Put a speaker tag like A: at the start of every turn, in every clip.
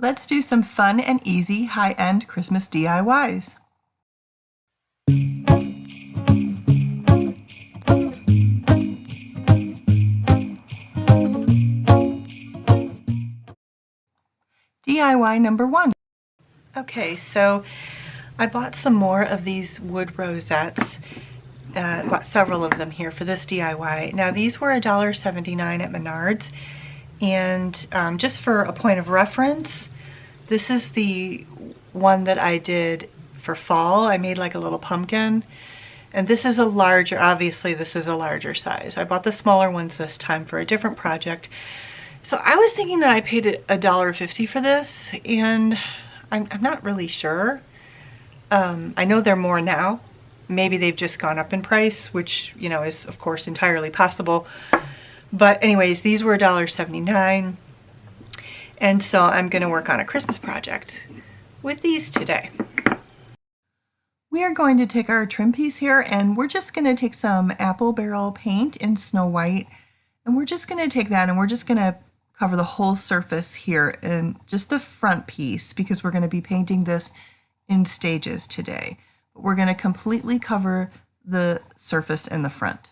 A: Let's do some fun and easy high-end Christmas DIYs. DIY number 1. Okay, so I bought some more of these wood rosettes. Bought several of them here for this DIY. Now these were $1.79 at Menards, and just for a point of reference, this is the one that I did for fall. I made like a little pumpkin, and this is a larger, obviously this is a larger size. I bought the smaller ones this time for a different project. So I was thinking that I paid $1.50 for this, and I'm not really sure. I know they're more now. Maybe they've just gone up in price, which, you know, is of course entirely possible. But anyways, these were $1.79. And so I'm going to work on a Christmas project with these today. We are going to take our trim piece here, and we're just going to take some apple barrel paint in Snow White. And we're just going to take that and we're just going to cover the whole surface here and just the front piece, because we're going to be painting this in stages today. But we're going to completely cover the surface in the front.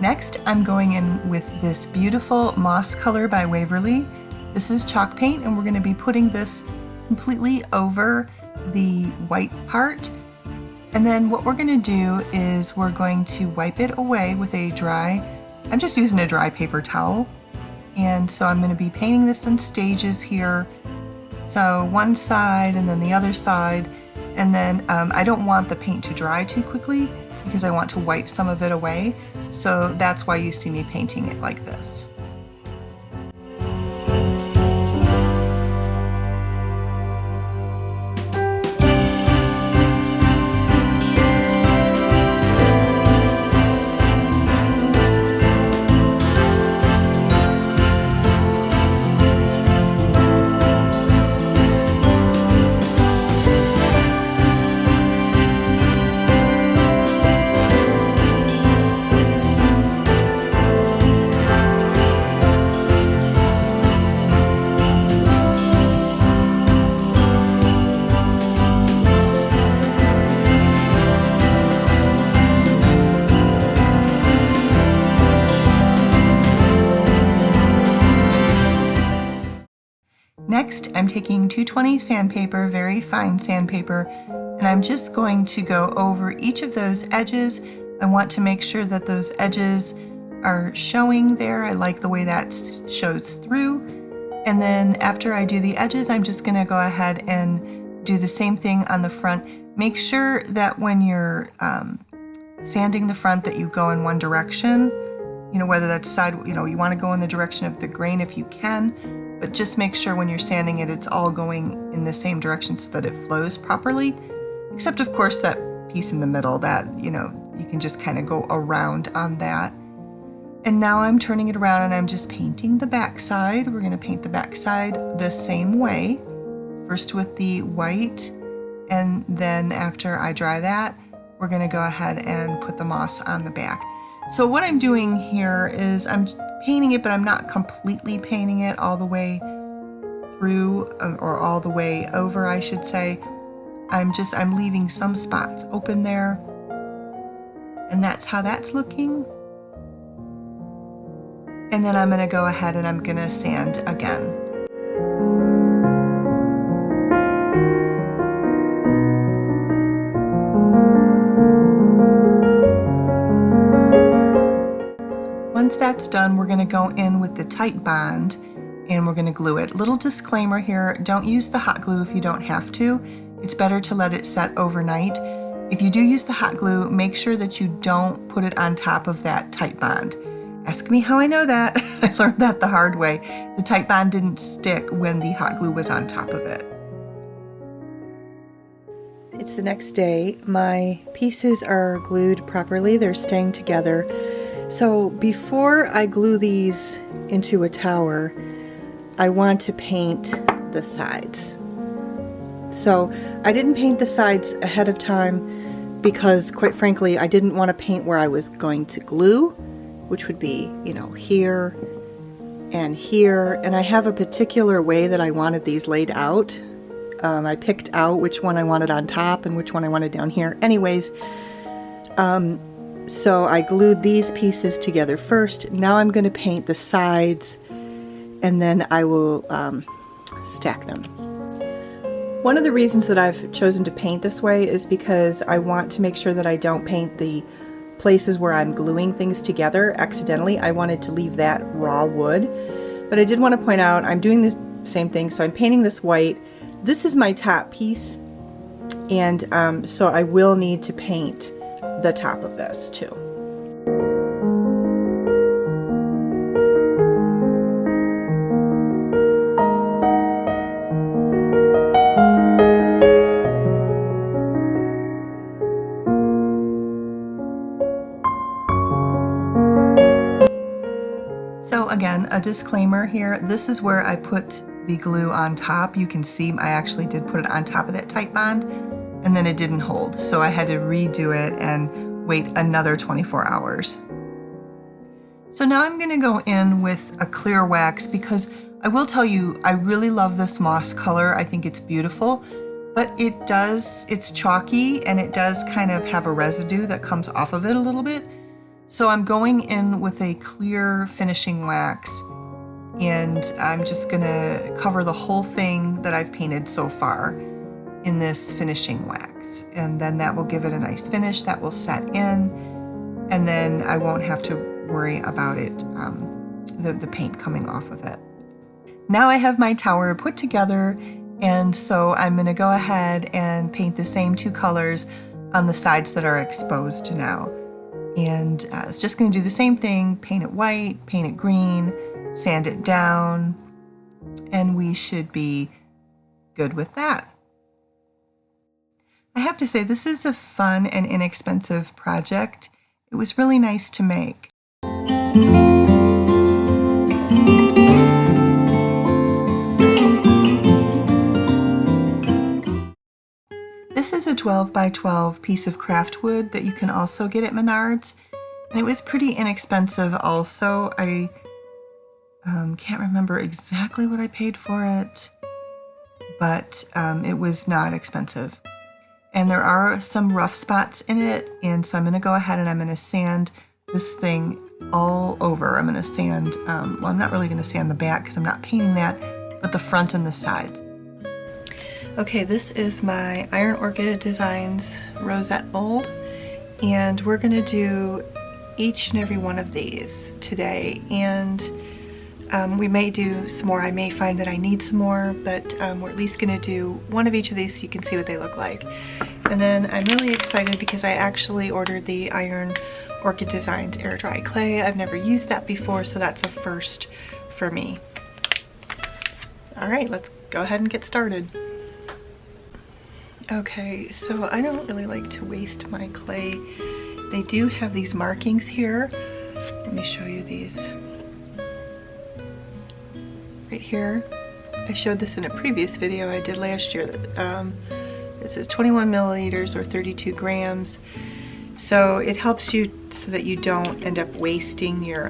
A: Next, I'm going in with this beautiful moss color by Waverly. This is chalk paint, and we're going to be putting this completely over the white part. And then what we're going to do is we're going to wipe it away with a dry, I'm just using a dry paper towel. And so I'm going to be painting this in stages here. So one side and then the other side. And then I don't want the paint to dry too quickly, because I want to wipe some of it away. So that's why you see me painting it like this. Next, I'm taking 220 sandpaper, very fine sandpaper, and I'm just going to go over each of those edges. I want to make sure that those edges are showing there. I like the way that shows through. And then after I do the edges, I'm just going to go ahead and do the same thing on the front. Make sure that when you're sanding the front that you go in one direction. You know, whether that's side, you want to go in the direction of the grain if you can. But just make sure when you're sanding it, it's all going in the same direction so that it flows properly. Except, of course, that piece in the middle that, you can just kind of go around on that. And now I'm turning it around and I'm just painting the back side. We're going to paint the back side the same way. First with the white, and then after I dry that, we're going to go ahead and put the moss on the back. So what I'm doing here is I'm painting it, but I'm not completely painting it all the way through, or all the way over, I should say. I'm leaving some spots open there, and that's how that's looking. And then I'm going to go ahead and I'm going to sand again. Once that's done, we're going to go in with the Titebond and we're going to glue it. Little disclaimer here, don't use the hot glue if you don't have to. It's better to let it set overnight. If you do use the hot glue, make sure that you don't put it on top of that Titebond. Ask me how I know that. I learned that the hard way. The Titebond didn't stick when the hot glue was on top of it. It's the next day. My pieces are glued properly. They're staying together. So before I glue these into a tower, I want to paint the sides. So I didn't paint the sides ahead of time because, quite frankly, I didn't want to paint where I was going to glue, which would be, you know, here and here. And I have a particular way that I wanted these laid out. I picked out which one I wanted on top and which one I wanted down here. Anyways, so I glued these pieces together first. Now I'm going to paint the sides, and then I will stack them. One of the reasons that I've chosen to paint this way is because I want to make sure that I don't paint the places where I'm gluing things together accidentally. I wanted to leave that raw wood, but I did want to point out I'm doing the same thing. So I'm painting this white. This is my top piece, and so I will need to paint the top of this too. So again, a disclaimer here, this is where I put the glue on top. You can see I actually did put it on top of that Titebond, and then it didn't hold. So I had to redo it and wait another 24 hours. So now I'm gonna go in with a clear wax because I will tell you, I really love this moss color. I think it's beautiful, but it's chalky and it does kind of have a residue that comes off of it a little bit. So I'm going in with a clear finishing wax, and I'm just gonna cover the whole thing that I've painted so far in this finishing wax. And then that will give it a nice finish that will set in, and then I won't have to worry about it, the paint coming off of it. Now I have my tower put together, and so I'm gonna go ahead and paint the same two colors on the sides that are exposed now. And it's just going to do the same thing, paint it white, paint it green, sand it down, and we should be good with that. I have to say, this is a fun and inexpensive project. It was really nice to make. This is a 12 by 12 piece of craft wood that you can also get at Menards, and it was pretty inexpensive also. I can't remember exactly what I paid for it, but it was not expensive. And there are some rough spots in it, and so I'm going to go ahead and I'm going to sand this thing all over. I'm going to sand, well, I'm not really going to sand the back because I'm not painting that, but the front and the sides. Okay, this is my Iron Orchid Designs rosette mold, and we're going to do each and every one of these today, and we may do some more. I may find that I need some more, but we're at least going to do one of each of these so you can see what they look like. And then I'm really excited because I actually ordered the Iron Orchid Designs air dry clay. I've never used that before, so that's a first for me. All right, let's go ahead and get started. Okay, so I don't really like to waste my clay. They do have these markings here. Let me show you these. Right here. I showed this in a previous video I did last year. This is 21 milliliters or 32 grams. So it helps you so that you don't end up wasting your,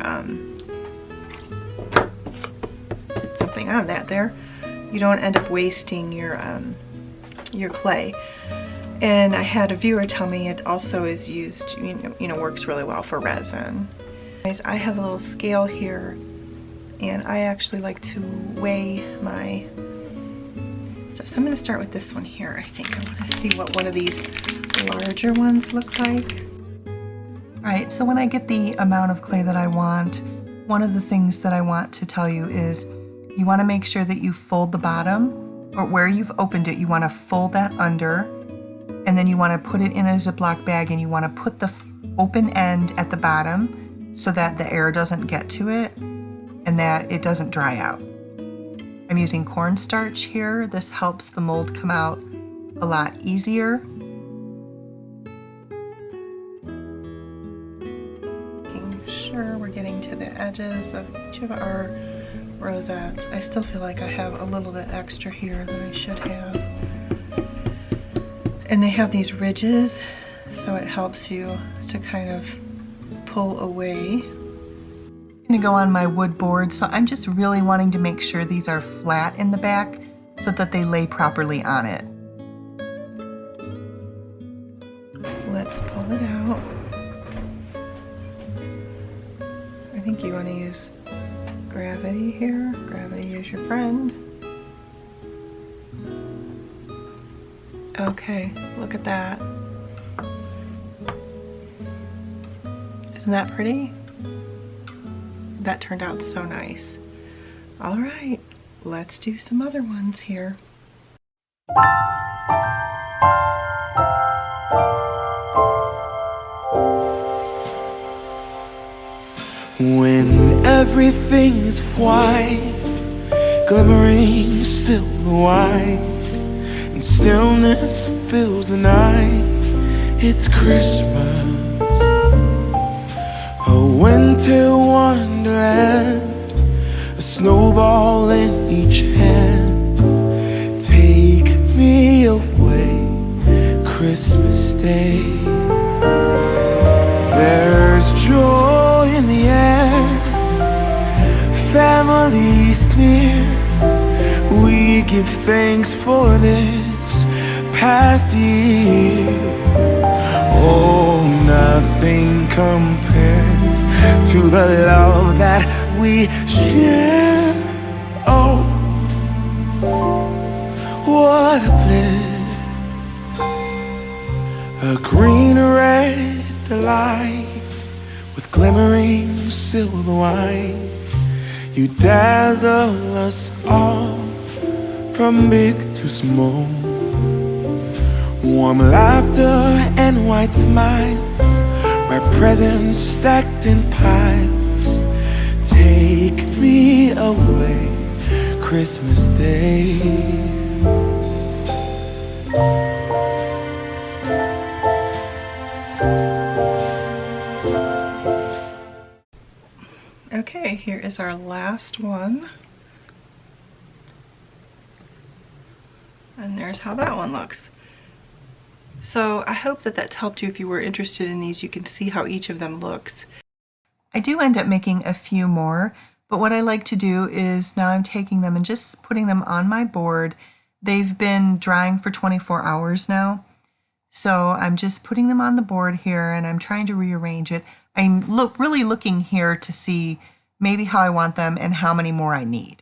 A: something on that there. You don't end up wasting your clay. And I had a viewer tell me it also is used, you know, works really well for resin. I have a little scale here, and I actually like to weigh my stuff. So I'm going to start with this one here, I think. I want to see what one of these larger ones look like. Alright, so when I get the amount of clay that I want, one of the things that I want to tell you is you want to make sure that you fold the bottom, or where you've opened it, you want to fold that under, and then you want to put it in a Ziploc bag, and you want to put the open end at the bottom so that the air doesn't get to it and that it doesn't dry out. I'm using cornstarch here. This helps the mold come out a lot easier. sure we're getting to the edges of each of our rosettes. I still feel like I have a little bit extra here than I should have. And they have these ridges, so it helps you to kind of pull away. I'm going to go on my wood board, so I'm just really wanting to make sure these are flat in the back so that they lay properly on it. Let's pull it out. I think you want to use gravity here. Gravity is your friend. Okay, look at that. Isn't that pretty? That turned out so nice. All right, let's do some other ones here.
B: When everything is white, glimmering silver white, and stillness fills the night, it's Christmas, a winter wonderland, a snowball in each hand. Take me away, Christmas Day. There's joy in the air, families near. We give thanks for this past year. Oh, nothing compares to the love that we share. Oh, what a bliss. A green red delight with glimmering silver white. You dazzle us all from big to small. Warm laughter and white smiles, red presents stacked in piles. Take me away, Christmas Day.
A: Okay, here is our last one. And there's how that one looks. So I hope that that's helped you. If you were interested in these, you can see how each of them looks. I do end up making a few more, but what I like to do is now I'm taking them and just putting them on my board. They've been drying for 24 hours now. So I'm just putting them on the board here and I'm trying to rearrange it. I'm really looking here to see maybe how I want them and how many more I need.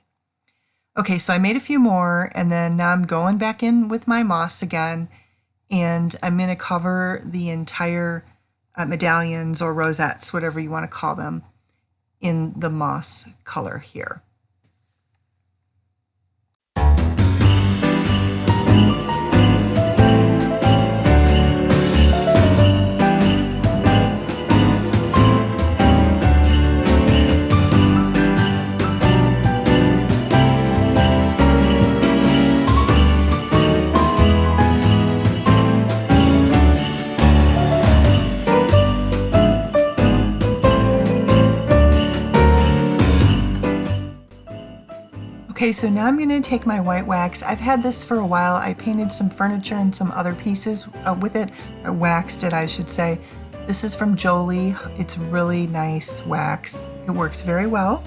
A: Okay, so I made a few more and then now I'm going back in with my moss again and I'm going to cover the entire medallions or rosettes, whatever you want to call them, in the moss color here. Okay, so now I'm going to take my white wax. I've had this for a while. I painted some furniture and some other pieces with it, or waxed it, I should say. This is from Jolie. It's really nice wax. It works very well.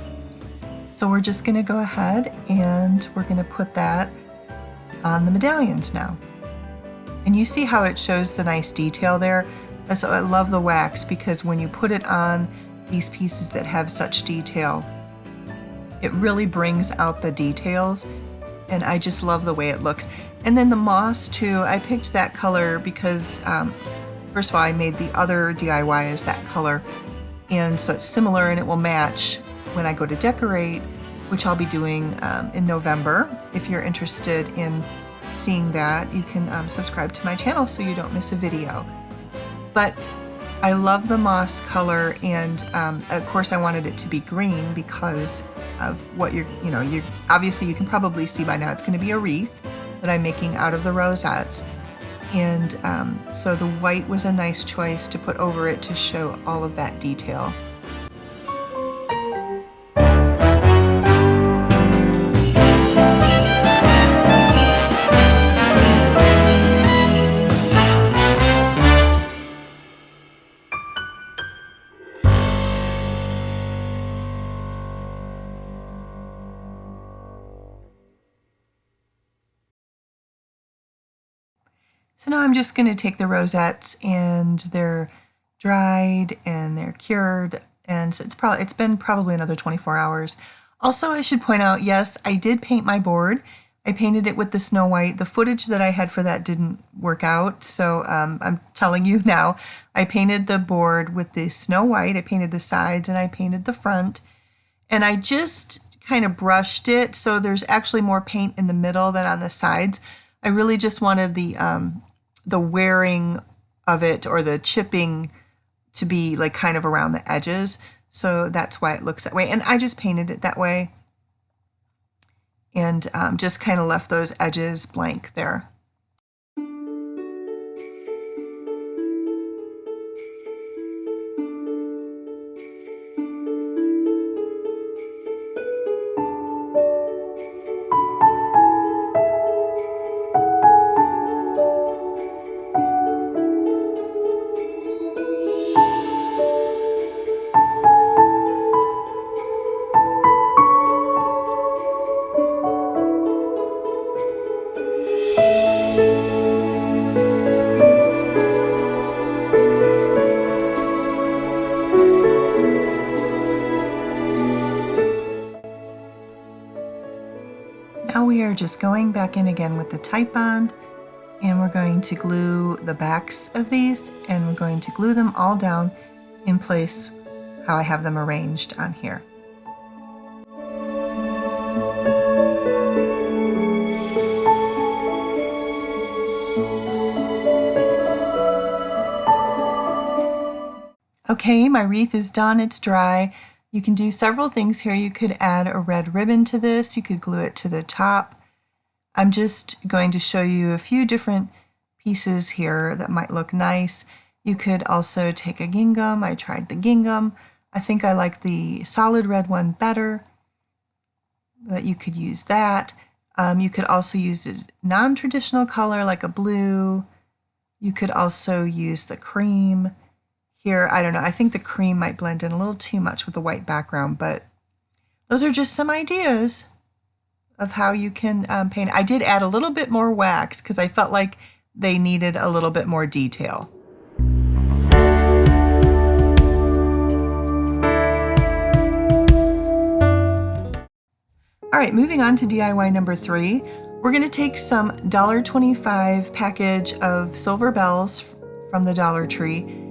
A: So we're just going to go ahead and we're going to put that on the medallions now. And you see how it shows the nice detail there? So I love the wax because when you put it on these pieces that have such detail, it really brings out the details, and I just love the way it looks. And then the moss too, I picked that color because first of all I made the other DIYs that color, and so it's similar and it will match when I go to decorate, which I'll be doing in November. If you're interested in seeing that, you can subscribe to my channel so you don't miss a video. But I love the moss color, and of course I wanted it to be green because of what you're obviously you can probably see by now it's going to be a wreath that I'm making out of the rosettes, and so the white was a nice choice to put over it to show all of that detail. So now I'm just going to take the rosettes, and they're dried and they're cured, and so it's been probably another 24 hours. Also, I should point out, yes, I did paint my board. I painted it with the Snow White. The footage that I had for that didn't work out, so I'm telling you now. I painted the board with the Snow White. I painted the sides and I painted the front, and I just kind of brushed it so there's actually more paint in the middle than on the sides. I really just wanted the wearing of it, or the chipping, to be like kind of around the edges, so that's why it looks that way. And I just painted it that way, and just kind of left those edges blank there. Now we are just going back in again with the Titebond, and we're going to glue the backs of these, and we're going to glue them all down in place how I have them arranged on here. Okay, my wreath is done, it's dry. You can do several things here. You could add a red ribbon to this, you could glue it to the top. I'm just going to show you a few different pieces here that might look nice. You could also take a gingham. I tried the gingham. I think I like the solid red one better, but you could use that. You could also use a non-traditional color like a blue. You could also use the cream. Here, I don't know, I think the cream might blend in a little too much with the white background, but those are just some ideas of how you can paint. I did add a little bit more wax because I felt like they needed a little bit more detail. All right, moving on to DIY number 3. We're going to take some $1.25 package of silver bells from the Dollar Tree,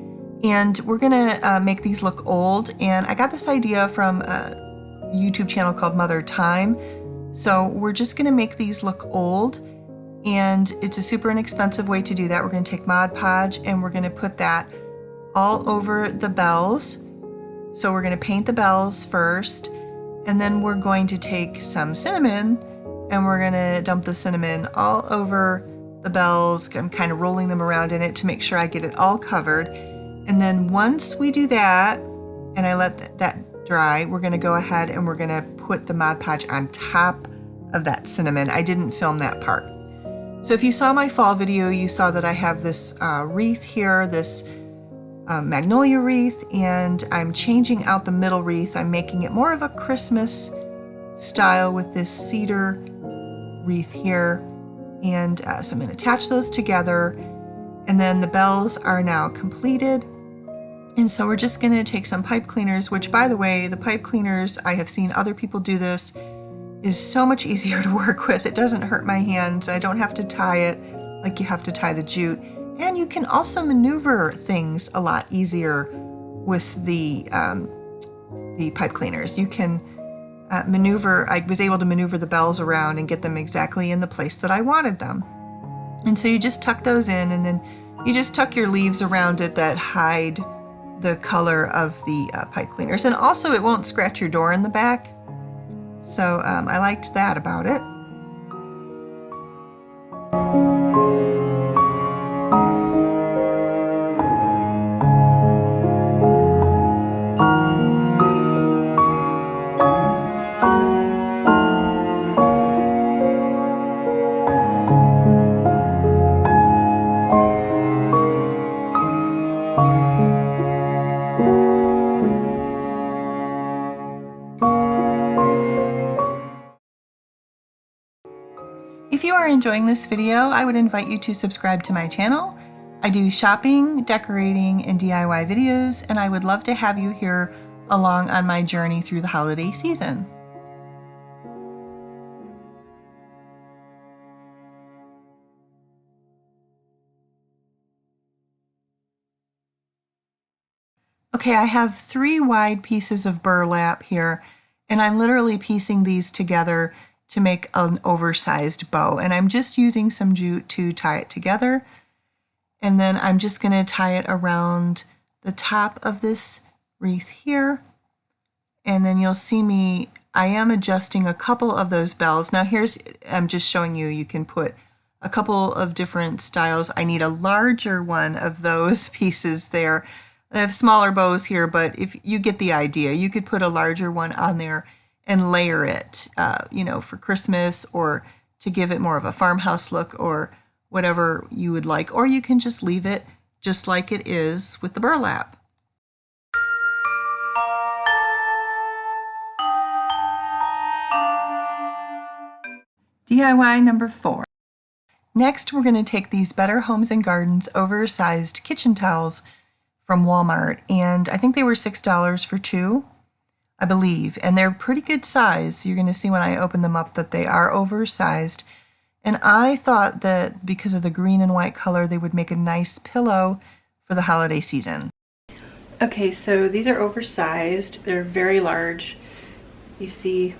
A: and we're going to make these look old. And I got this idea from a YouTube channel called Mother Time. So we're just going to make these look old, and it's a super inexpensive way to do that. We're going to take Mod Podge and we're going to put that all over the bells. So we're going to paint the bells first, and then we're going to take some cinnamon and we're going to dump the cinnamon all over the bells. I'm kind of rolling them around in it to make sure I get it all covered. And then once we do that, and I let that dry, we're going to go ahead and we're going to put the Mod Podge on top of that cinnamon. I didn't film that part. So if you saw my fall video, you saw that I have this wreath here, this Magnolia wreath, and I'm changing out the middle wreath. I'm making it more of a Christmas style with this cedar wreath here. And so I'm going to attach those together, and then the bells are now completed. And so we're just going to take some pipe cleaners, which, by the way, the pipe cleaners, I have seen other people do this, is so much easier to work with. It doesn't hurt my hands. I don't have to tie it like you have to tie the jute. And you can also maneuver things a lot easier with the pipe cleaners. You can maneuver, I was able to maneuver the bells around and get them exactly in the place that I wanted them. And so you just tuck those in, and then you just tuck your leaves around it that hide the color of the pipe cleaners. And also it won't scratch your door in the back. So I liked that about it. are enjoying this video, I would invite you to subscribe to my channel. I do shopping, decorating, and DIY videos, and I would love to have you here along on my journey through the holiday season. Okay, I have 3 wide pieces of burlap here, and I'm literally piecing these together to make an oversized bow. And I'm just using some jute to tie it together. And then I'm just going to tie it around the top of this wreath here. And then you'll see me, I am adjusting a couple of those bells. Now I'm just showing you, you can put a couple of different styles. I need a larger one of those pieces there. I have smaller bows here, but if you get the idea, you could put a larger one on there and layer it, for Christmas or to give it more of a farmhouse look or whatever you would like. Or you can just leave it just like it is with the burlap. DIY number 4. Next, we're going to take these Better Homes and Gardens oversized kitchen towels from Walmart, and I think they were $6 for 2, I believe, and they're pretty good size. You're going to see when I open them up that they are oversized, and I thought that because of the green and white color they would make a nice pillow for the holiday season. Okay, so these are oversized. They're very large, you see.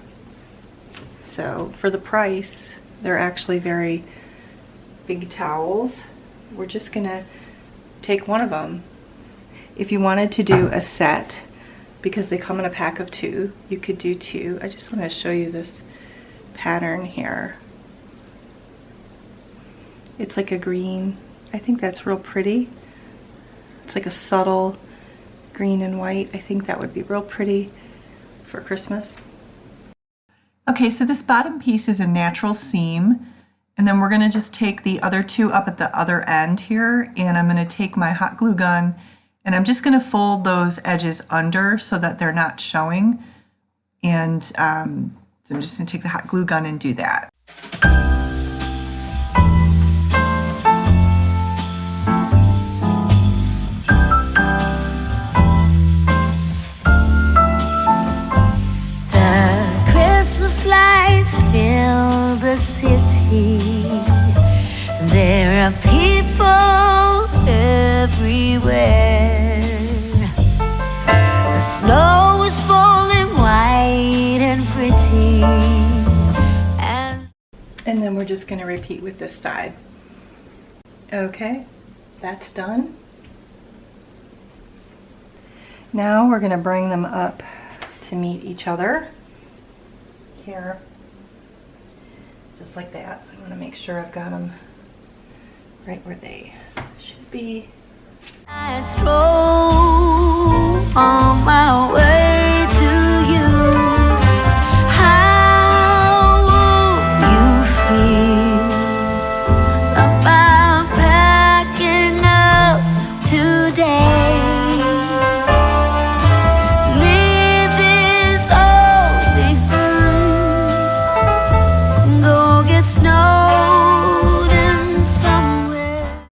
A: So for the price, they're actually very big towels. We're just going to take one of them. If you wanted to do a set, because they come in a pack of 2, you could do 2. I just want to show you this pattern here. It's like a green. I think that's real pretty. It's like a subtle green and white. I think that would be real pretty for Christmas. Okay, so this bottom piece is a natural seam, and then we're going to just take the other 2 up at the other end here, and I'm going to take my hot glue gun and I'm just going to fold those edges under so that they're not showing. And so I'm just going to take the hot glue gun and do that.
C: The Christmas lights fill the city. There are people everywhere. The snow is falling white and pretty.
A: And then we're just going to repeat with this side. Okay, that's done. Now we're going to bring them up to meet each other here, just like that. So I want to make sure I've got them right where they should be.
C: I stroll on my way to you. How will you feel about packing up today? Leave this all behind. Go get snowed in somewhere.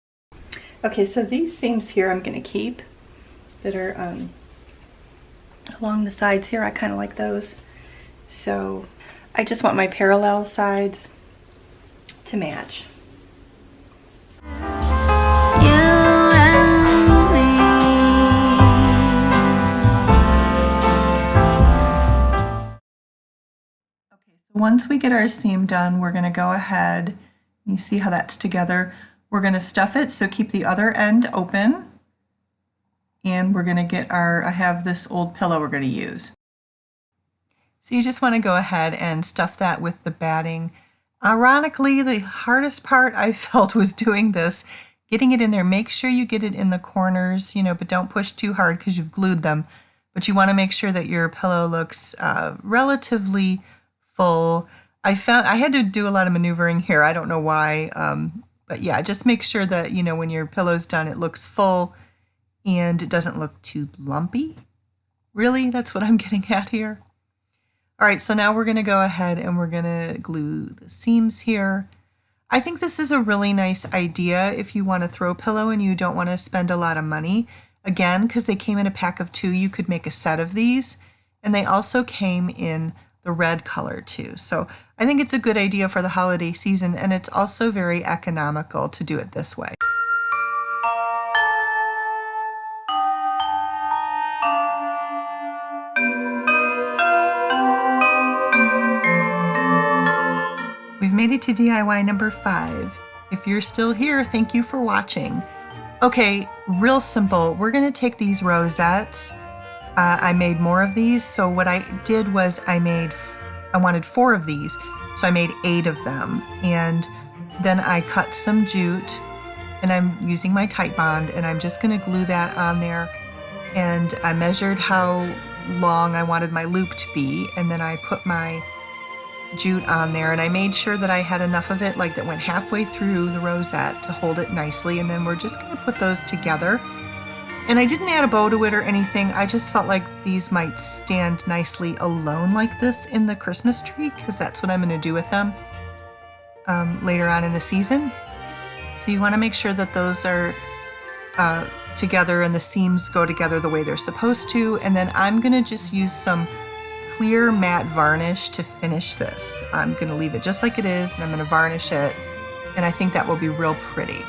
A: Okay, so these seams here I'm going to keep that are along the sides here. I kind of like those. So I just want my parallel sides to match. Okay, so once we get our seam done, we're going to go ahead, you see how that's together. We're going to stuff it, so keep the other end open. And we're going to get I have this old pillow we're going to use. So you just want to go ahead and stuff that with the batting. Ironically, the hardest part I felt was doing this, getting it in there. Make sure you get it in the corners, but don't push too hard because you've glued them. But you want to make sure that your pillow looks relatively full. I had to do a lot of maneuvering here. I don't know why. But yeah, just make sure that, when your pillow's done, it looks full and it doesn't look too lumpy. Really, that's what I'm getting at here. All right, so now we're going to go ahead and we're going to glue the seams here. I think this is a really nice idea if you want a throw pillow and you don't want to spend a lot of money. Again, because they came in a pack of 2, you could make a set of these. And they also came in the red color too. So I think it's a good idea for the holiday season, and it's also very economical to do it this way. We've made it to DIY number 5. If you're still here, thank you for watching. Okay, real simple. We're going to take these rosettes. I made more of these, so what I did was I wanted 4 of these, so I made 8 of them. And then I cut some jute, and I'm using my Titebond, and I'm just going to glue that on there. And I measured how long I wanted my loop to be, and then I put my jute on there, and I made sure that I had enough of it, like that went halfway through the rosette to hold it nicely. And then we're just going to put those together. And I didn't add a bow to it or anything. I just felt like these might stand nicely alone like this in the Christmas tree, because that's what I'm going to do with them later on in the season. So you want to make sure that those are together and the seams go together the way they're supposed to. And then I'm going to just use some clear matte varnish to finish this. I'm going to leave it just like it is, and I'm going to varnish it, and I think that will be real pretty.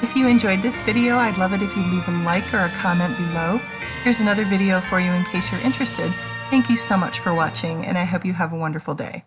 A: If you enjoyed this video, I'd love it if you leave a like or a comment below. Here's another video for you in case you're interested. Thank you so much for watching, and I hope you have a wonderful day.